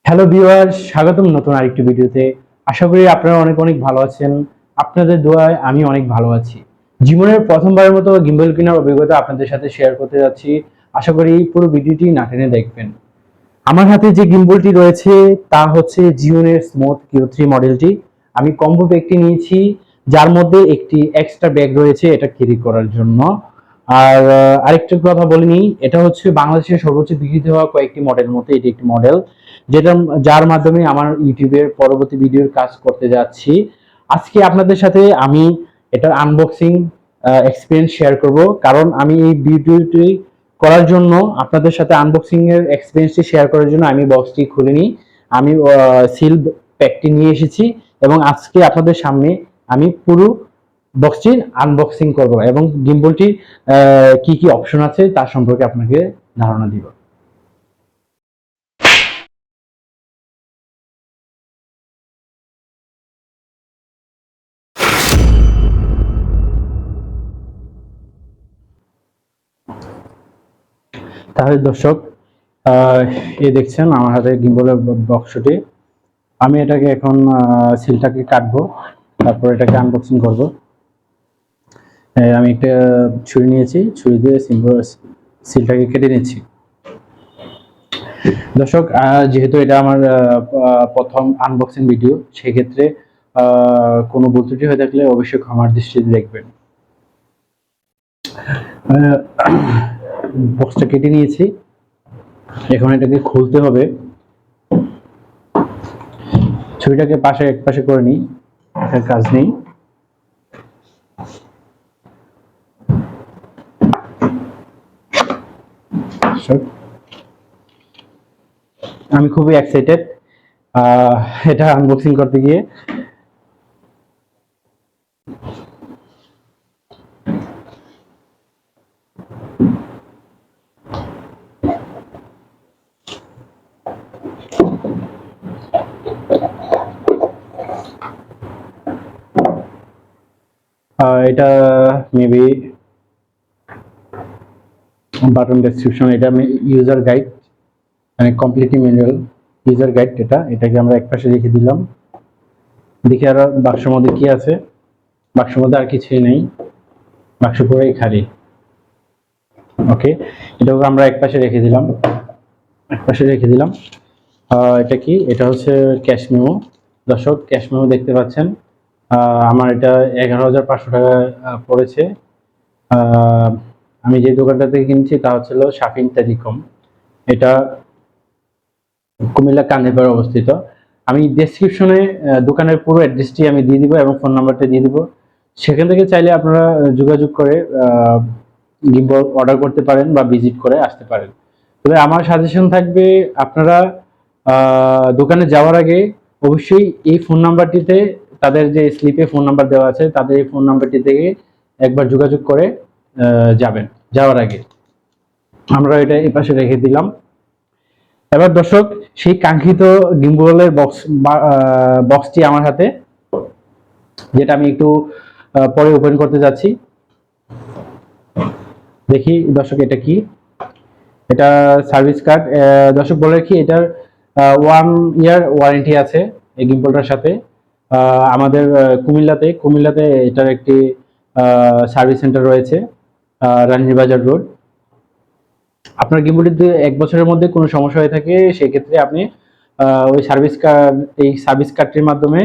Hello viewers, স্বাগতম নতুন আরেকটি ভিডিওতে। আশা করি আপনারা অনেক অনেক ভালো আছেন। আপনাদের দোয়ায় আমি অনেক ভালো আছি। জীবনের প্রথমবারের মতো গিম্বল কেনার অভিজ্ঞতা আপনাদের সাথে শেয়ার করতে যাচ্ছি। আশা করি পুরো ভিডিওটি না টেনে দেখবেন। আমার হাতে যে গিম্বলটি রয়েছে তা হচ্ছে জিওনের স্মুথ Q3 মডেলটি। আমি কম্বো ব্যাগটি নিয়েছি, যার মধ্যে একটি এক্সট্রা ব্যাগ রয়েছে এটা ক্যারি করার জন্য। আর আরেকটা কথা বলিনি, এটা হচ্ছে বাংলাদেশের সর্বোচ্চ বিক্রিত হওয়া কয়েকটি মডেলের মধ্যে এটি একটি মডেল, যার মাধ্যমে আমার ইউটিউবের পরবর্তী ভিডিওর কাজ করতে যাচ্ছি। আজকে আপনাদের সাথে আমি এটার আনবক্সিং এক্সপিরিয়েন্স শেয়ার করব, কারণ আমি এই ভিডিওটি করার জন্য আপনাদের সাথে আনবক্সিং এর এক্সপিরিয়েন্সটি শেয়ার করার জন্য আমি বক্সটি খুলিনি। আমি সিল প্যাকটি নিয়ে এসেছি এবং আজকে আপনাদের সামনে আমি পুরো বক্সটির আনবক্সিং করব এবং গিম্বলটির কি কি অপশন আছে তার সম্পর্কে আপনাকে ধারণা দিব। তাহলে দর্শক, এই দেখছেন আমার হাতে গিম্বলের বক্সটি। আমি এটাকে এখন সিলটাকে কাটবো, তারপর এটাকে আনবক্সিং করব। আমি একটা ছুরি নিয়েছি, ছুরি দিয়ে সিলটাকে কেটে নিচ্ছি। দর্শক, যেহেতু এটা আমার প্রথম আনবক্সিং ভিডিও, সেক্ষেত্রে কোনো ভুল ত্রুটি হয়ে থাকলে অবশ্যই ক্ষমার দৃষ্টিতে দেখবেন। বক্সটা কেটে নিয়েছি, এখন এটাকে খুলতে হবে। ছুরিটাকে এক পাশে করে নিই, এটার কাজ নেই। আমি খুবই এক্সাইটেড এটা আনবক্সিং করতে গিয়ে। এটা মেবি বাটন ডেসক্রিপশন, এটা ইউজার গাইড, মানে কমপ্লিটলি ম্যানুয়াল ইউজার গাইড। এটাকে আমরা একপাশে রেখে দিলাম। দেখি আর বাক্সের মধ্যে কি আছে। বাক্সের মধ্যে আর কিছুই নেই, বাক্স পুরোই খালি। ওকে, এটাকে আমরা একপাশে রেখে দিলাম। এটা কি? এটা হচ্ছে ক্যাশ মেমো। দর্শক, ক্যাশ মেমো দেখতে পাচ্ছেন। আমার এটা 11,500 টাকা পড়েছে। আমি যে দোকানটা থেকে কিনছি তা হচ্ছিল শাফিন টেলিকম। এটা কুমিল্লা কান্দিরপাড়ে অবস্থিত। আমি ডেসক্রিপশনে দোকানের পুরো অ্যাড্রেসটি আমি দিয়ে দিব এবং ফোন নাম্বারটা দিয়ে দিব। সেখান থেকে চাইলে আপনারা যোগাযোগ করে গিম্বল অর্ডার করতে পারেন বা ভিজিট করে আসতে পারেন। তবে আমার সাজেশন থাকবে, আপনারা দোকানে যাওয়ার আগে অবশ্যই এই ফোন নাম্বারটিতে, তাদের যে স্লিপে ফোন নাম্বার দেওয়া আছে, তাদের এই ফোন নাম্বারটি থেকে একবার যোগাযোগ করে যাবেন যাওয়ার আগে। আমরা এটা এই পাশে রেখে দিলাম। এবার দর্শক, সেই কাঙ্ক্ষিত গিম্বলের বক্সটি আমার হাতে, যেটা আমি একটু পরে ওপেন করতে যাচ্ছি। দেখি দর্শক, এটা কি? এটা সার্ভিস কার্ড। দর্শক বলে রাখি, এটার 1 ইয়ার ওয়ারেন্টি আছে এই গিম্বলটার সাথে। আমাদের কুমিল্লাতে এটার একটি সার্ভিস সেন্টার রয়েছে, রানীবাজার রোড। আপনার গিম্বলটিতে 1 বছরের মধ্যে কোনো সমস্যা হয়ে থাকে, সেক্ষেত্রে আপনি ওই সার্ভিস কার্ডটির মাধ্যমে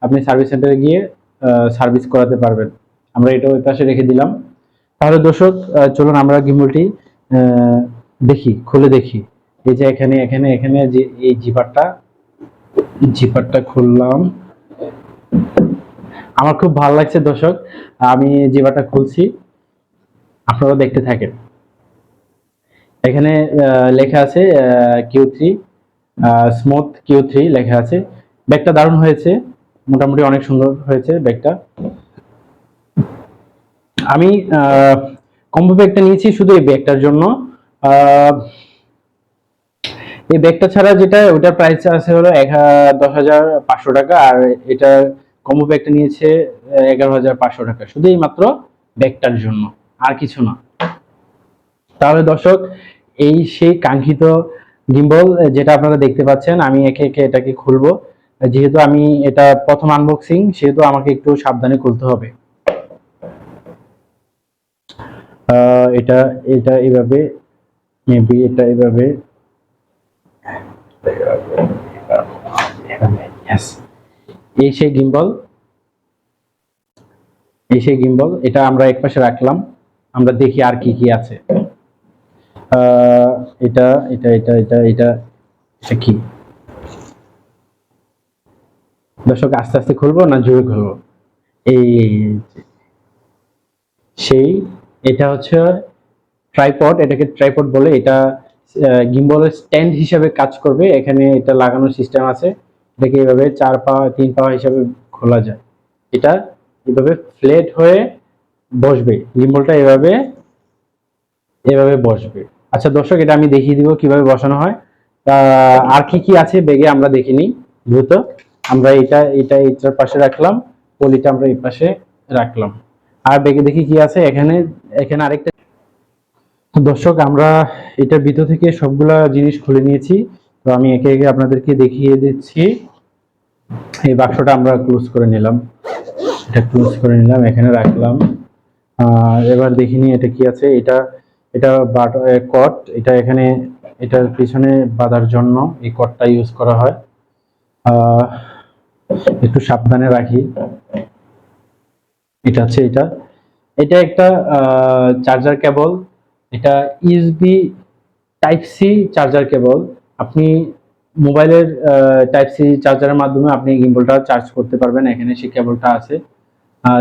আপনি সার্ভিস সেন্টারে গিয়ে সার্ভিস করাতে পারবেন। আমরা এটা ওই পাশে রেখে দিলাম। তাহলে দর্শক, চলুন আমরা গিম্বলটি খুলে দেখি। এই যে এখানে যে এই জিপারটা খুললাম। আমার খুব ভালো লাগছে দর্শক, আমি জিপারটা খুলছি, আপনারা দেখতে থাকেন। এখানে লেখা আছে Q3, স্মুথ Q3 লেখা আছে। ব্যাগটা দারুণ হয়েছে, মোটামুটি অনেক সুন্দর হয়েছে ব্যাগটা। আমি কম্বো ব্যাগটা নিয়েছি শুধু এই ব্যাগটার জন্য। এই ব্যাগটা ছাড়া ওটার প্রাইস আছে হলো 10,500 টাকা, আর এটা কম্বো ব্যাগটা নিয়েছে 11,500 টাকা, শুধু এই মাত্র ব্যাগটার জন্য, আর কিছু না। তাহলে দর্শক, এই সেই কাঙ্ক্ষিত গিম্বল যেটা আপনারা দেখতে পাচ্ছেন। আমি একে একে এটাকে খুলবো। যেহেতু আমি এটা প্রথম আনবক্সিং, সেহেতু আমাকে একটু সাবধানে খুলতে হবে। এটা এটা এইভাবে, মেবি এটা এইভাবে, yes। এই সেই গিম্বল, এই সেই গিম্বল। এটা আমরা একপাশে রাখলাম, আমরা দেখি আর কি কি আছে। এটা এটা এটা এটা এটা এটা কি দর্শক? আস্তে আস্তে খুলবো না জোরে খুলবো? এই সেই, এটা হচ্ছে ট্রাইপড, এটাকে ট্রাইপড বলে। এটা গিম্বলের স্ট্যান্ড হিসেবে কাজ করবে। এখানে এটা লাগানোর সিস্টেম আছে। এটাকে এভাবে 4 পা 3 পা হিসেবে খোলা যায়। এটা এভাবে ফ্ল্যাট হয়ে বসবে, গিম্বলটা এভাবে এভাবে বসবে। আচ্ছা দর্শক, এটা আমি দেখিয়ে দিব কিভাবে বসানো হয়। আর কি কি আছে ব্যাগে আমরা দেখিনি দ্রুত। আমরা এটা এটা এটার পাশে রাখলাম, পলিটা আমরা এই পাশে রাখলাম। আর ব্যাগে দেখি কি আছে। এখানে এখানে আরেকটা। তো দর্শক, আমরা এটার ভিতর থেকে সবগুলা জিনিস খুলে নিয়েছি। তো আমি একে একে আপনাদেরকে দেখিয়ে দিচ্ছি। এই বাক্সটা আমরা ক্লোজ করে নিলাম, এটা ক্লোজ করে নিলাম, এখানে রাখলাম। এবার দেখিনি এটা কি আছে। এটা এটা কট, এটা এখানে এটার পিছনে বাঁধার জন্য এই কটটা ইউজ করা হয়। একটু সাবধানে রাখি। এটা আছে, এটা এটা একটা চার্জার কেবল। এটা USB type C charger cable. আপনি মোবাইলের টাইপ সি চার্জারের মাধ্যমে আপনি গিম্বলটা চার্জ করতে পারবেন। এখানে সেই কেবলটা আছে,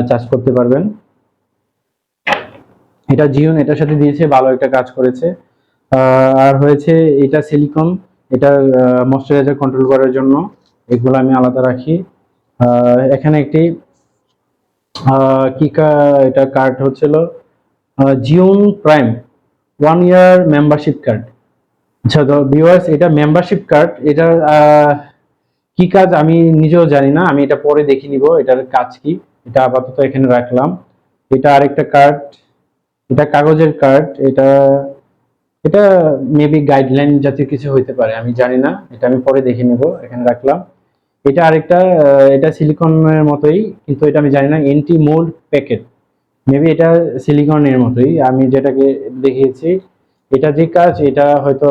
চার্জ করতে পারবেন। এটা জিওন এটার সাথে দিয়েছে, ভালো একটা কাজ করেছে। আর হয়েছে এটা সিলিকন, এটা ময়েশ্চারাইজার কন্ট্রোল করার জন্য। এগুলো আমি আলাদা রাখি। এখানে একটি এটা কার্ড হচ্ছিল জিওন প্রাইম 1 ইয়ার মেম্বারশিপ কার্ড। আচ্ছা তো ভিউয়ার্স, এটা মেম্বারশিপ কার্ড। এটার কি কাজ আমি নিজেও জানি না, আমি এটা পরে দেখে নিব এটার কাজ কি। এটা আপাতত এখানে রাখলাম। এটা আরেকটা কার্ড, এটা কাগজের কার্ড। এটা এটা মেবি গাইডলাইন জাতীয় কিছু হইতে পারে, আমি জানি না। এটা আমি পরে দেখে নিব, এখানে রাখলাম। এটা আরেকটা, এটা সিলিকনের মতোই, কিন্তু এটা আমি জানি না। এন্টি মোল্ড প্যাকেট, মেবি এটা সিলিকনের মতোই আমি যেটাকে দেখিয়েছি। এটা যে কাজ, এটা হয়তো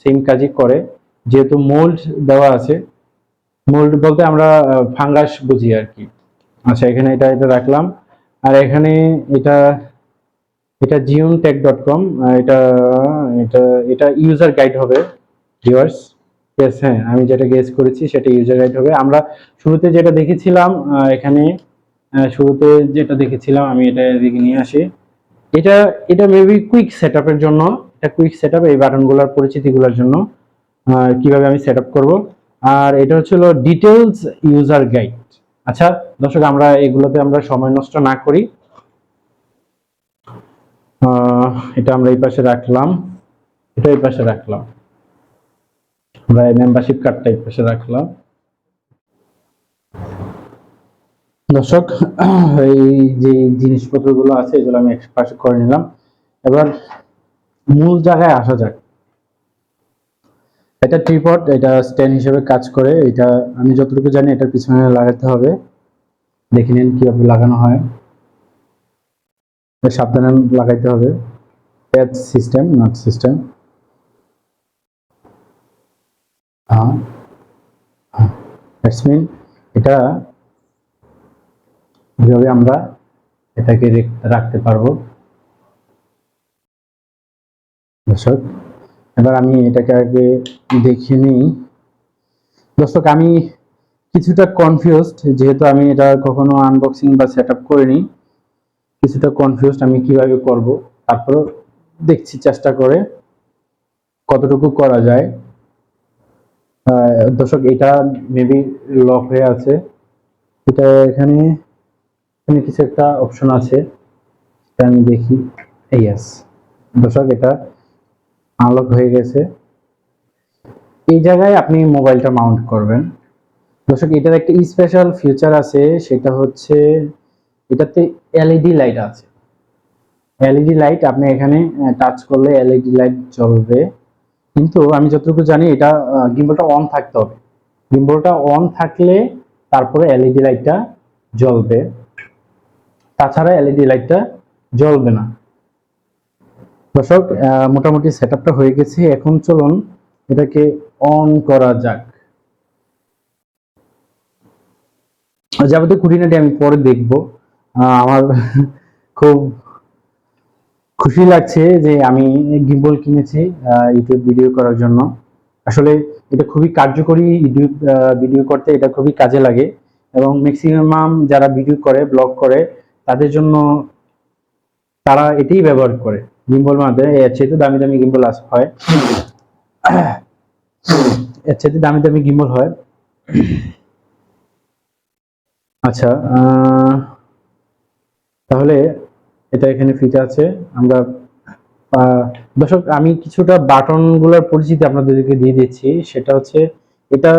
সেম কাজই করে, যেহেতু মোল্ড দেওয়া আছে। মোল্ড বলতে আমরা ফাঙ্গাস বুঝি আর কি। আচ্ছা, এখানে এটা এটা রাখলাম। আর এখানে এটা এটা jiuntech.com। এটা এটা এটা ইউজার গাইড হবে ভিউয়ার্স। ইয়েস, হ্যাঁ, আমি যেটা গেস করেছি সেটা ইউজার গাইড হবে। আমরা শুরুতে যেটা দেখেছিলাম, এখানে শুরুতে যেটা দেখেছিলাম, আমি এটা এদিকে নিয়ে আসি। এটা এটা মেবি কুইক সেটআপের জন্য। এটা কুইক সেটআপ, এই বাটনগুলোর পরিচিতিগুলোর জন্য, কিভাবে আমি সেটআপ করব। আর এটা হচ্ছিল ডিটেইলস ইউজার গাইড। আচ্ছা দর্শক, আমরা এগুলোতে আমরা সময় নষ্ট না করি। এটা আমরা এই পাশে রাখলাম, এটা এই পাশে রাখলাম, আমরা মেম্বারশিপ কার্ডটা এই পাশে রাখলাম। দর্শক, এই যে জিনিসপত্রগুলো আছে এগুলো আমি এক পাশে করে নিলাম। এবার মূল জায়গায় আসা যাক। এটা ট্রিপড, এটা স্ট্যান্ড হিসেবে কাজ করে। এটা আমি যতটুকু জানি এটার পিছনে লাগাতে হবে। দেখে নিন কিভাবে লাগানো হয়। সাবধানে লাগাইতে হবে। প্যাচ সিস্টেম, নট সিস্টেম। হ্যাঁ, দ্যাটস মিন এটা এভাবে আমরা এটাকে রাখতে পারবো। দর্শক, এবার আমি এটাকে আগে দেখে নিই। দর্শক, আমি কিছুটা কনফিউজড, যেহেতু আমি এটা কখনো আনবক্সিং বা সেট আপ করিনি। কিছুটা কনফিউজড আমি কিভাবে করব, তারপর দেখছি চেষ্টা করে কতটুকু করা যায়। দর্শক, এটা মেবি লক হয়ে আছে। এটা এখানে এখানে কিছু একটা অপশন আছে, এটা আমি দেখি। ইয়েস দর্শক, এটা আনলক হয়ে গেছে। এই জায়গায় আপনি মোবাইলটা মাউন্ট করবেন। দর্শক, এটার একটা স্পেশাল ফিচার আছে, সেটা হচ্ছে এটাতে এলইডি লাইট আছে। এলইডি লাইট আপনি এখানে টাচ করলে এলইডি লাইট জ্বলবে, কিন্তু আমি যতটুকু জানি এটা গিম্বলটা অন থাকতে হবে। গিম্বলটা অন থাকলে তারপরে এলইডি লাইটটা জ্বলবে, তাছাড়া এলইডি লাইটটা জ্বলবে না। দর্শক, মোটামুটি সেটআপটা হয়ে গেছে, এখন চলুন এটাকে অন করা যাক। যাবতীয় খুঁটিনাটি আমি পরে দেখব। আমার খুব খুশি লাগছে যে আমি গিম্বল কিনেছি ইউটিউব ভিডিও করার জন্য। আসলে এটা খুবই কার্যকরী, ইউটিউব ভিডিও করতে এটা খুবই কাজে লাগে, এবং ম্যাক্সিমাম যারা ভিডিও করে, ব্লগ করে, তাদের জন্য তারা এটাই ব্যবহার করে। গিম্বল মাধ্যমে এর চেয়ে দামি দামি গিম্বল হয়, এর চেয়ে দামি দামি গিম্বল হয়। আচ্ছা, তাহলে এটা এখানে ফিট আছে। আমরা দর্শক, আমি কিছুটা বাটন গুলোর পরিচিতি আপনাদেরকে দিয়ে দিচ্ছি। সেটা হচ্ছে এটা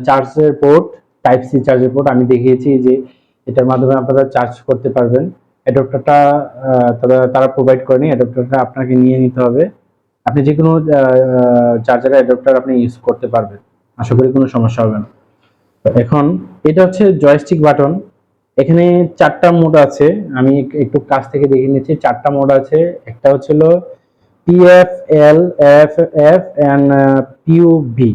চার্জের পোর্ট, টাইপ সি চার্জের পোর্ট। আমি দেখিয়েছি যে এটার মাধ্যমে আপনারা চার্জ করতে পারবেন। অ্যাডাপ্টারটা তারা প্রোভাইড করেনি, অ্যাডাপ্টারটা আপনাকে নিয়ে নিতে হবে। আপনি যে কোনো চার্জারের অ্যাডাপ্টার আপনি ইউজ করতে পারবেন, আশা করি কোনো সমস্যা হবে না। এখন এটা হচ্ছে জয়স্টিক বাটন। এখানে 4টা মোড আছে, আমি একটু কাছ থেকে দেখে নিচ্ছি। 4টা মোড আছে। একটা হচ্ছিল PF, L, F F and PUV.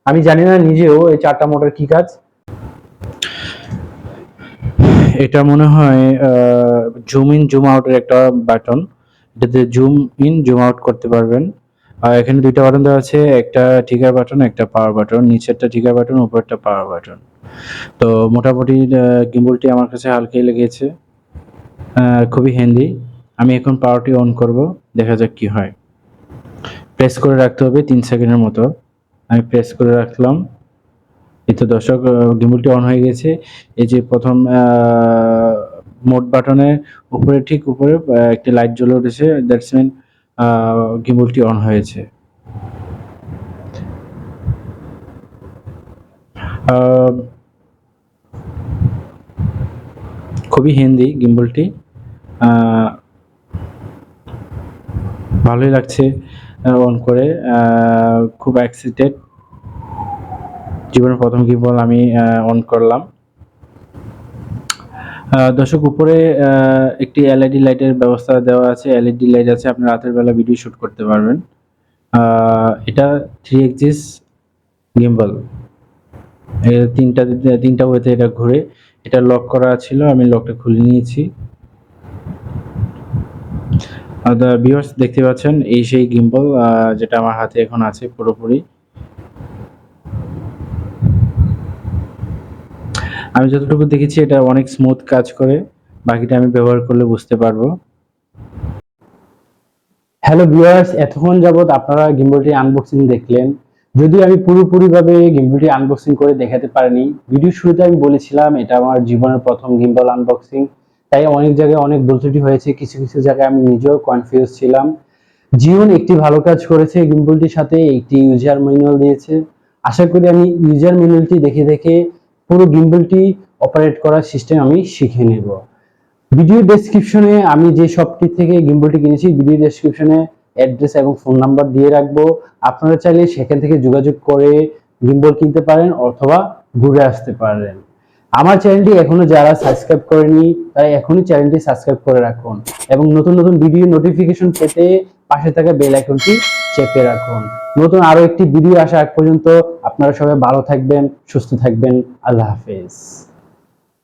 আমি জানি না নিজেও এই 4টা মোডের কি কাজ। এটা মনে হয় জুম ইন জুম আউটের একটা বাটন, এটাতে জুম ইন জুম আউট করতে পারবেন। আর এখানে 2টা বাটন দেওয়া আছে, একটা ট্রিগার বাটন, একটা পাওয়ার বাটন। নিচেরটা ট্রিগার বাটন, উপরেরটা পাওয়ার বাটন। তো মোটামুটি গিম্বলটি আমার কাছে হালকাই লেগেছে, খুবই হ্যান্ডি। আমি এখন পাওয়ারটি অন করব, দেখা যাক কি হয়। প্রেস করে রাখতে হবে 3 সেকেন্ডের মতো। আমি প্রেস করে রাখলাম। এই তো দর্শক, গিম্বলটি অন হয়ে গেছে। এই যে প্রথম মোড বাটনের উপরে, ঠিক উপরে একটি লাইট জ্বলে উঠেছে, দ্যাটস মিন গিম্বলটি অন হয়েছে। খুবই হ্যান্ডি গিম্বলটি, ভালোই লাগছে অন করে, খুব এক্সাইটেড। জীবনের প্রথম গিম্বল আমি অন করলাম। দর্শক, উপরে একটি এলইডি লাইটের ব্যবস্থা দেওয়া আছে, এলইডি লাইট আছে, আপনি রাতের বেলা ভিডিও শুট করতে পারবেন। এটা 3 এক্সিস গিম্বল, তিনটা ওয়েতে এটা ঘুরে। এটা লক করা ছিল, আমি লকটা খুলে নিয়েছি। ভিউয়ার্স, দেখতে পাচ্ছেন এই সেই গিম্বল যেটা আমার হাতে এখন আছে পুরোপুরি। আমি যতটুকু দেখেছি এটা অনেক স্মুথ কাজ করে, বাকিটা আমি ব্যবহার করলে বুঝতে পারবো। হ্যালো ভিউয়ার্স, এতক্ষণ যাবত আপনারা গিম্বলটি আনবক্সিং দেখলেন। যদিও আমি পুরোপুরিভাবে গিম্বলটি আনবক্সিং করে দেখাতে পারিনি। ভিডিও শুরুতে আমি বলেছিলাম এটা আমার জীবনের প্রথম গিম্বল আনবক্সিং, তাই অনেক জায়গায় অনেক ভুল ত্রুটি হয়েছে, কিছু কিছু জায়গায় আমি নিজেও কনফিউজ ছিলাম। জিওন একটি ভালো কাজ করেছে, গিম্বলটির সাথে একটি ইউজার ম্যানুয়াল দিয়েছে। আশা করি আমি ইউজার ম্যানুয়ালটি দেখে দেখে পুরো গিম্বলটি অপারেট করার সিস্টেম আমি শিখে নেব। ভিডিও ডেসক্রিপশনে আমি যে শপটি থেকে গিম্বলটি কিনেছি, ভিডিও ডেসক্রিপশনে অ্যাড্রেস এবং ফোন নাম্বার দিয়ে রাখবো। আপনারা চাইলে সেখান থেকে যোগাযোগ করে গিম্বল কিনতে পারেন অথবা ঘুরে আসতে পারেন। আমার চ্যানেলটি এখনো যারা সাবস্ক্রাইব করেনি তারা এখনই চ্যানেলটি সাবস্ক্রাইব করে রাখুন, এবং নতুন নতুন ভিডিও নোটিফিকেশন পেতে পাশে থাকা বেল আইকনটি চেপে রাখুন। নতুন আরো একটি ভিডিও আসা আগ পর্যন্ত আপনারা সবাই ভালো থাকবেন, সুস্থ থাকবেন। আল্লাহ হাফেজ।